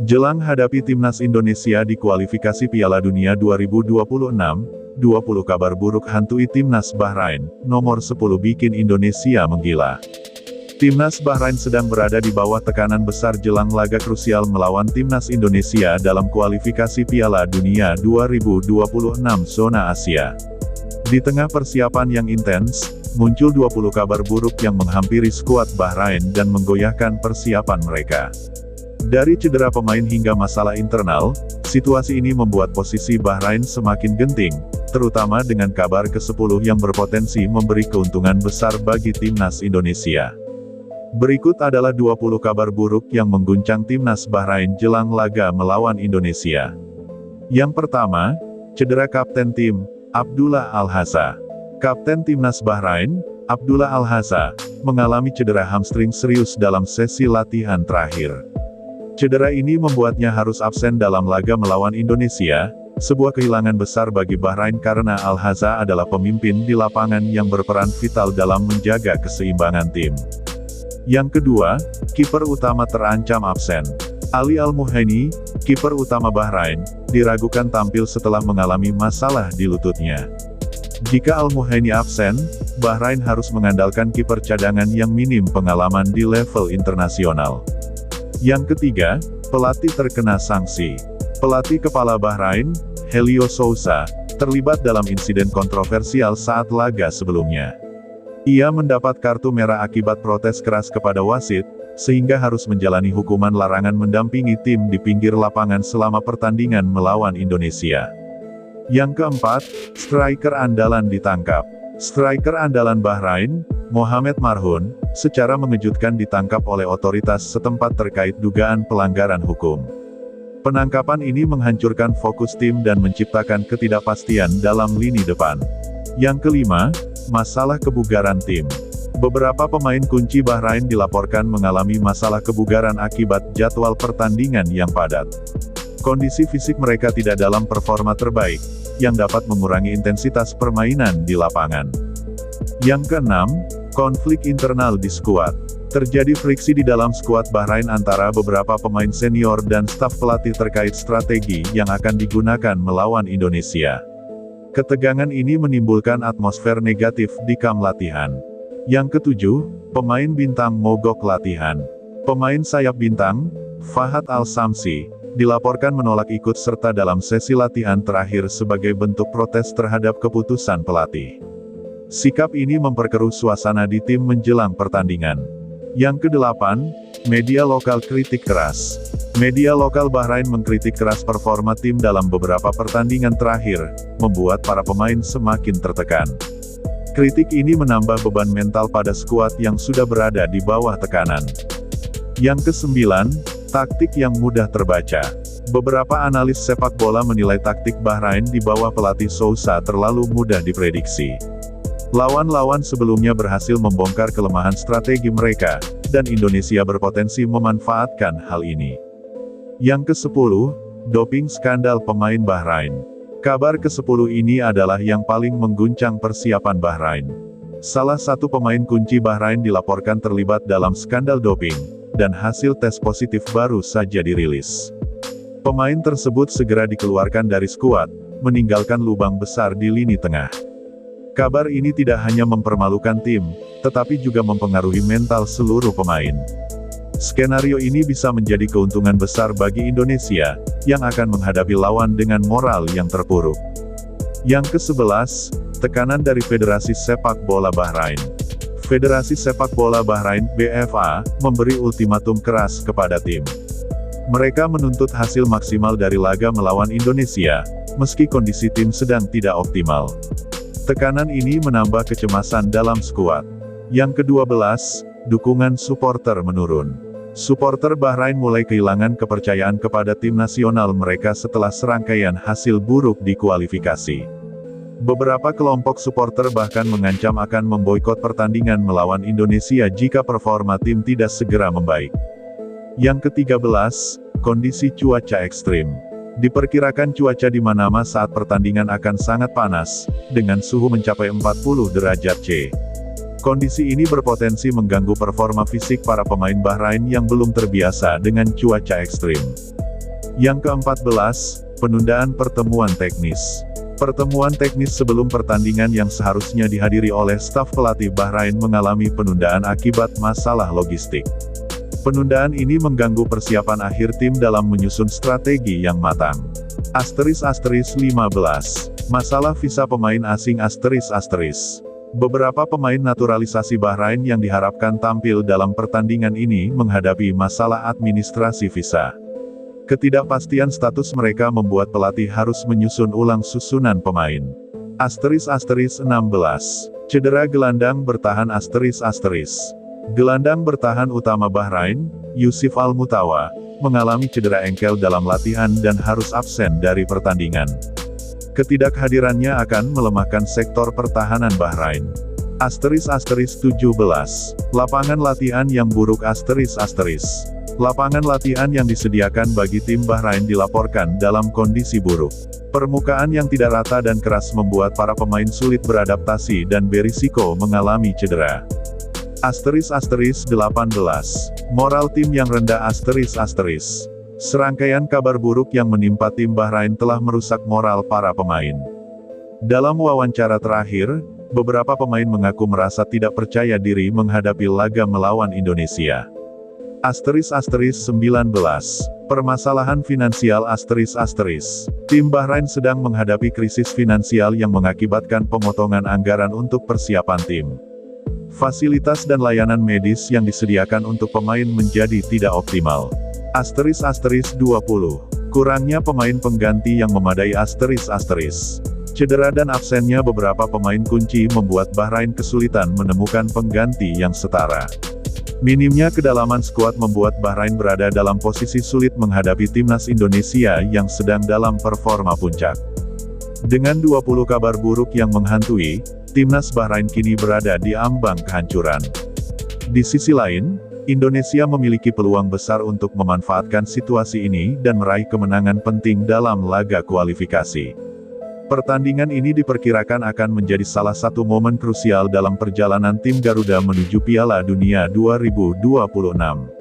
Jelang hadapi timnas Indonesia di kualifikasi Piala Dunia 2026, 20 kabar buruk hantui timnas Bahrain, nomor 10 bikin Indonesia menggila. Timnas Bahrain sedang berada di bawah tekanan besar jelang laga krusial melawan timnas Indonesia dalam kualifikasi Piala Dunia 2026 zona Asia. Di tengah persiapan yang intens, muncul 20 kabar buruk yang menghampiri skuad Bahrain dan menggoyahkan persiapan mereka. Dari cedera pemain hingga masalah internal, situasi ini membuat posisi Bahrain semakin genting, terutama dengan kabar ke-10 yang berpotensi memberi keuntungan besar bagi timnas Indonesia. Berikut adalah 20 kabar buruk yang mengguncang timnas Bahrain jelang laga melawan Indonesia. Yang pertama, cedera kapten tim, Abdullah Al-Hazza. Kapten timnas Bahrain, Abdullah Al-Hazza, mengalami cedera hamstring serius dalam sesi latihan terakhir. Cedera ini membuatnya harus absen dalam laga melawan Indonesia, sebuah kehilangan besar bagi Bahrain karena Al-Hazza adalah pemimpin di lapangan yang berperan vital dalam menjaga keseimbangan tim. Yang kedua, kiper utama terancam absen. Ali Al-Muhaini, kiper utama Bahrain, diragukan tampil setelah mengalami masalah di lututnya. Jika Al-Muhaini absen, Bahrain harus mengandalkan kiper cadangan yang minim pengalaman di level internasional. Yang ketiga, pelatih terkena sanksi. Pelatih kepala Bahrain, Helio Sousa, terlibat dalam insiden kontroversial saat laga sebelumnya. Ia mendapat kartu merah akibat protes keras kepada wasit, sehingga harus menjalani hukuman larangan mendampingi tim di pinggir lapangan selama pertandingan melawan Indonesia. Yang keempat, striker andalan ditangkap. Striker andalan Bahrain, Mohamed Marhoun, secara mengejutkan ditangkap oleh otoritas setempat terkait dugaan pelanggaran hukum. Penangkapan ini menghancurkan fokus tim dan menciptakan ketidakpastian dalam lini depan. Yang kelima, masalah kebugaran tim. Beberapa pemain kunci Bahrain dilaporkan mengalami masalah kebugaran akibat jadwal pertandingan yang padat. Kondisi fisik mereka tidak dalam performa terbaik, yang dapat mengurangi intensitas permainan di lapangan. Yang keenam, konflik internal di skuad. Terjadi friksi di dalam skuad Bahrain antara beberapa pemain senior dan staf pelatih terkait strategi yang akan digunakan melawan Indonesia. Ketegangan ini menimbulkan atmosfer negatif di kamp latihan. Yang ketujuh, pemain bintang mogok latihan. Pemain sayap bintang, Fahad Al-Samsi, dilaporkan menolak ikut serta dalam sesi latihan terakhir sebagai bentuk protes terhadap keputusan pelatih. Sikap ini memperkeruh suasana di tim menjelang pertandingan. Yang kedelapan, media lokal kritik keras. Media lokal Bahrain mengkritik keras performa tim dalam beberapa pertandingan terakhir, membuat para pemain semakin tertekan. Kritik ini menambah beban mental pada skuad yang sudah berada di bawah tekanan. Yang kesembilan, taktik yang mudah terbaca. Beberapa analis sepak bola menilai taktik Bahrain di bawah pelatih Sousa terlalu mudah diprediksi. Lawan-lawan sebelumnya berhasil membongkar kelemahan strategi mereka, dan Indonesia berpotensi memanfaatkan hal ini. Yang ke-10, doping skandal pemain Bahrain. Kabar ke-10 ini adalah yang paling mengguncang persiapan Bahrain. Salah satu pemain kunci Bahrain dilaporkan terlibat dalam skandal doping, dan hasil tes positif baru saja dirilis. Pemain tersebut segera dikeluarkan dari skuad, meninggalkan lubang besar di lini tengah. Kabar ini tidak hanya mempermalukan tim, tetapi juga mempengaruhi mental seluruh pemain. Skenario ini bisa menjadi keuntungan besar bagi Indonesia, yang akan menghadapi lawan dengan moral yang terpuruk. Yang ke-11, tekanan dari Federasi Sepak Bola Bahrain. Federasi Sepak Bola Bahrain, BFA, memberi ultimatum keras kepada tim. Mereka menuntut hasil maksimal dari laga melawan Indonesia, meski kondisi tim sedang tidak optimal. Tekanan ini menambah kecemasan dalam skuad. Yang ke-12, dukungan supporter menurun. Supporter Bahrain mulai kehilangan kepercayaan kepada tim nasional mereka setelah serangkaian hasil buruk di kualifikasi. Beberapa kelompok supporter bahkan mengancam akan memboikot pertandingan melawan Indonesia jika performa tim tidak segera membaik. Yang ke-13, kondisi cuaca ekstrim. Diperkirakan cuaca di Manama saat pertandingan akan sangat panas, dengan suhu mencapai 40 derajat C. Kondisi ini berpotensi mengganggu performa fisik para pemain Bahrain yang belum terbiasa dengan cuaca ekstrim. Yang ke-14, penundaan pertemuan teknis. Pertemuan teknis sebelum pertandingan yang seharusnya dihadiri oleh staf pelatih Bahrain mengalami penundaan akibat masalah logistik. Penundaan ini mengganggu persiapan akhir tim dalam menyusun strategi yang matang. *15. Masalah visa pemain asing *. Beberapa pemain naturalisasi Bahrain yang diharapkan tampil dalam pertandingan ini menghadapi masalah administrasi visa. Ketidakpastian status mereka membuat pelatih harus menyusun ulang susunan pemain. *16. Cedera gelandang bertahan ***. Gelandang bertahan utama Bahrain, Yusuf Al-Mutawa, mengalami cedera engkel dalam latihan dan harus absen dari pertandingan. Ketidakhadirannya akan melemahkan sektor pertahanan Bahrain. *17. Lapangan latihan yang buruk ***. Lapangan latihan yang disediakan bagi tim Bahrain dilaporkan dalam kondisi buruk. Permukaan yang tidak rata dan keras membuat para pemain sulit beradaptasi dan berisiko mengalami cedera. *18. Moral tim yang rendah ***. Serangkaian kabar buruk yang menimpa tim Bahrain telah merusak moral para pemain. Dalam wawancara terakhir, beberapa pemain mengaku merasa tidak percaya diri menghadapi laga melawan Indonesia. *19. Permasalahan finansial ***. Tim Bahrain sedang menghadapi krisis finansial yang mengakibatkan pemotongan anggaran untuk persiapan tim. Fasilitas dan layanan medis yang disediakan untuk pemain menjadi tidak optimal. *20. Kurangnya pemain pengganti yang memadai ***. Cedera dan absennya beberapa pemain kunci membuat Bahrain kesulitan menemukan pengganti yang setara. Minimnya kedalaman skuad membuat Bahrain berada dalam posisi sulit menghadapi timnas Indonesia yang sedang dalam performa puncak. Dengan 20 kabar buruk yang menghantui, timnas Bahrain kini berada di ambang kehancuran. Di sisi lain, Indonesia memiliki peluang besar untuk memanfaatkan situasi ini dan meraih kemenangan penting dalam laga kualifikasi. Pertandingan ini diperkirakan akan menjadi salah satu momen krusial dalam perjalanan tim Garuda menuju Piala Dunia 2026.